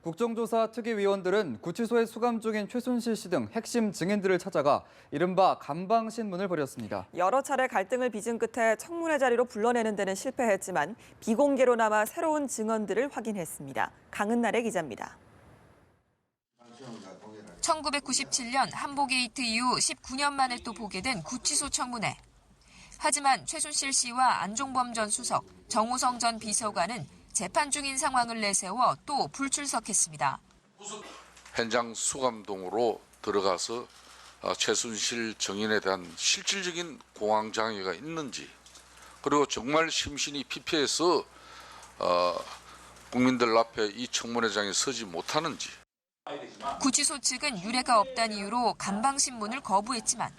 국정조사 특위위원들은 구치소에 수감 중인 최순실 씨 등 핵심 증인들을 찾아가 이른바 감방신문을 벌였습니다. 여러 차례 갈등을 빚은 끝에 청문회 자리로 불러내는 데는 실패했지만 비공개로 남아 새로운 증언들을 확인했습니다. 강은날의 기자입니다. 1997년 한보게이트 이후 19년 만에 또 보게 된 구치소 청문회. 하지만 최순실 씨와 안종범 전 수석, 정호성 전 비서관은 재판 중인 상황을 내세워 또 불출석했습니다. 현장 수감동으로 들어가서 최순실 증인에 대한 실질적인 공황장애가 있는지, 그리고 정말 심신이 피폐해서 국민들 앞에 이 청문회장에 서지 못하는지. 구치소 측은 유례가 없다는 이유로 감방신문을 거부했지만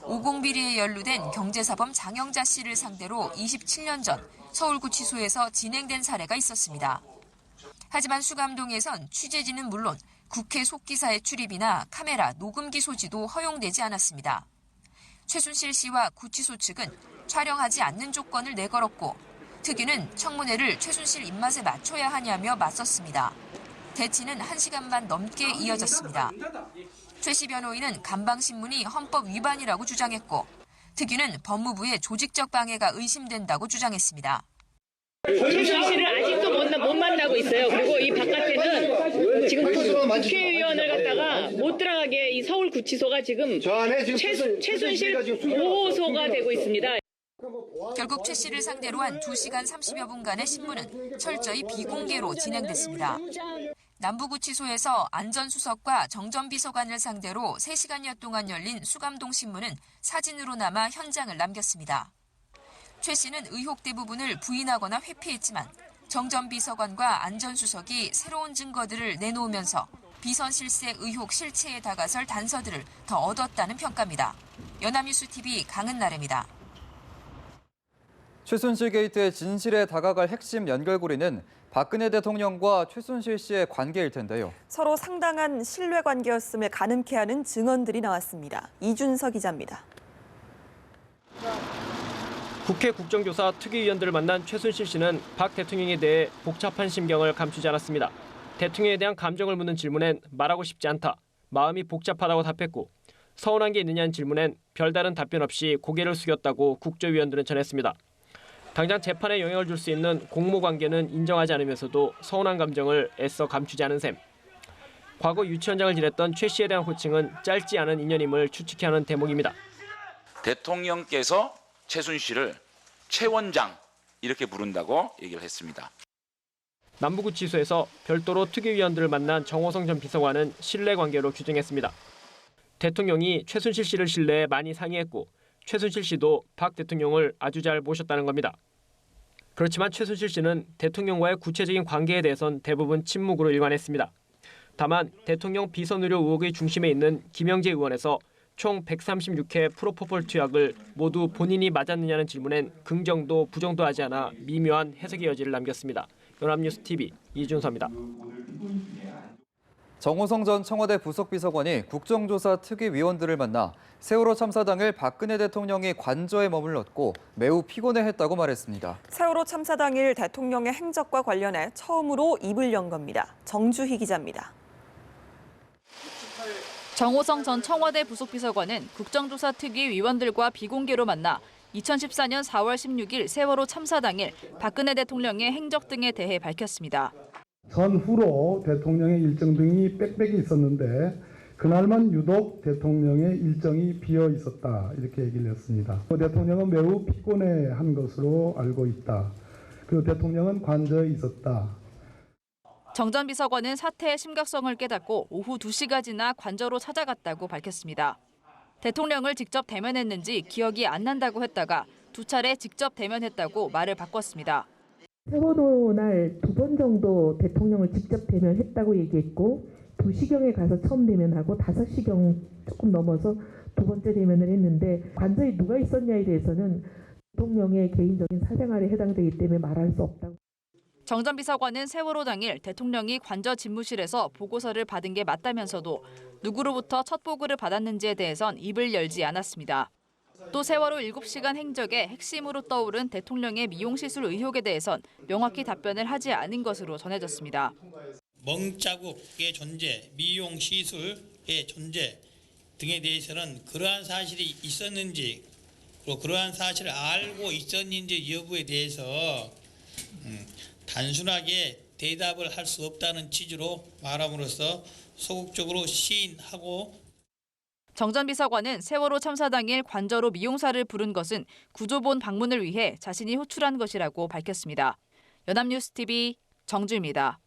오공비리에 연루된 경제사범 장영자 씨를 상대로 27년 전 서울구치소에서 진행된 사례가 있었습니다. 하지만 수감동에선 취재진은 물론 국회 속기사의 출입이나 카메라, 녹음기 소지도 허용되지 않았습니다. 최순실 씨와 구치소 측은 촬영하지 않는 조건을 내걸었고 특위는 청문회를 최순실 입맛에 맞춰야 하냐며 맞섰습니다. 대치는 1시간만 넘게 이어졌습니다. 최 씨 변호인은 감방신문이 헌법 위반이라고 주장했고 특위는 법무부의 조직적 방해가 의심된다고 주장했습니다. 최순실을 아직도 못 만나고 있어요. 그리고 이 바깥에는 지금 국회의원을 갖다가 못 들어가게 이 서울구치소가 지금 최순실 보호소가 되고 있습니다. 결국 최 씨를 상대로 한 2시간 30여 분간의 신문은 철저히 비공개로 진행됐습니다. 남부구치소에서 안전수석과 정전비서관을 상대로 3시간여 동안 열린 수감동 신문은 사진으로 남아 현장을 남겼습니다. 최 씨는 의혹 대부분을 부인하거나 회피했지만 정전비서관과 안전수석이 새로운 증거들을 내놓으면서 비선 실세 의혹 실체에 다가설 단서들을 더 얻었다는 평가입니다. 연합뉴스TV 강은나래입니다. 최순실 게이트의 진실에 다가갈 핵심 연결고리는 박근혜 대통령과 최순실 씨의 관계일 텐데요. 서로 상당한 신뢰관계였음을 가늠케 하는 증언들이 나왔습니다. 이준석 기자입니다. 국회 국정조사 특위위원들을 만난 최순실 씨는 박 대통령에 대해 복잡한 심경을 감추지 않았습니다. 대통령에 대한 감정을 묻는 질문엔 말하고 싶지 않다, 마음이 복잡하다고 답했고 서운한 게 있느냐는 질문엔 별다른 답변 없이 고개를 숙였다고 국조위원들은 전했습니다. 당장 재판에 영향을 줄 수 있는 공모관계는 인정하지 않으면서도 서운한 감정을 애써 감추지 않은 셈. 과거 유치원장을 지냈던 최 씨에 대한 호칭은 짧지 않은 인연임을 추측케 하는 대목입니다. 대통령께서 최순실을 최 원장 이렇게 부른다고 얘기를 했습니다. 남부구치소에서 별도로 특위위원들을 만난 정호성 전 비서관은 신뢰관계로 규정했습니다. 대통령이 최순실 씨를 신뢰해 많이 상의했고 최순실 씨도 박 대통령을 아주 잘 모셨다는 겁니다. 그렇지만 최순실 씨는 대통령과의 구체적인 관계에 대해선 대부분 침묵으로 일관했습니다. 다만 대통령 비선 의료 의혹의 중심에 있는 김영재 의원에서 총 136회 프로포폴 투약을 모두 본인이 맞았느냐는 질문엔 긍정도 부정도 하지 않아 미묘한 해석의 여지를 남겼습니다. 연합뉴스TV 이준서입니다. 정호성 전 청와대 부속비서관이 국정조사 특위위원들을 만나 세월호 참사 당일 박근혜 대통령이 관저에 머물렀고 매우 피곤해했다고 말했습니다. 세월호 참사 당일 대통령의 행적과 관련해 처음으로 입을 연 겁니다. 정주희 기자입니다. 정호성 전 청와대 부속비서관은 국정조사 특위 위원들과 비공개로 만나 2014년 4월 16일 세월호 참사 당일 박근혜 대통령의 행적 등에 대해 밝혔습니다. 전후로 대통령의 일정 등이 빽빽이 있었는데 그날만 유독 대통령의 일정이 비어 있었다, 이렇게 얘기를 했습니다. 대통령은 매우 피곤해한 것으로 알고 있다. 그리고 대통령은 관저에 있었다. 정 전 비서관은 사태의 심각성을 깨닫고 오후 2시가 지나 관저로 찾아갔다고 밝혔습니다. 대통령을 직접 대면했는지 기억이 안 난다고 했다가 2차례 직접 대면했다고 말을 바꿨습니다. 세월호 날 2번 정도 대통령을 직접 대면했다고 얘기했고 2시경에 가서 처음 대면하고 5시경 조금 넘어서 2번째 대면을 했는데 관저에 누가 있었냐에 대해서는 대통령의 개인적인 사생활에 해당되기 때문에 말할 수 없다고. 정 전 비서관은 세월호 당일 대통령이 관저 집무실에서 보고서를 받은 게 맞다면서도 누구로부터 첫 보고를 받았는지에 대해선 입을 열지 않았습니다. 또 세월호 7시간 행적의 핵심으로 떠오른 대통령의 미용시술 의혹에 대해선 명확히 답변을 하지 않은 것으로 전해졌습니다. 멍자국의 존재, 미용 시술의 존재 등에 대해서는 그러한 사실이 있었는지 그리고 그러한 사실을 알고 있었는지 여부에 대해서 단순하게 대답을 할 수 없다는 취지로 말함으로써 소극적으로 시인하고 정 전 비서관은 세월호 참사 당일 관저로 미용사를 부른 것은 구조본 방문을 위해 자신이 호출한 것이라고 밝혔습니다. 연합뉴스TV 정주입니다.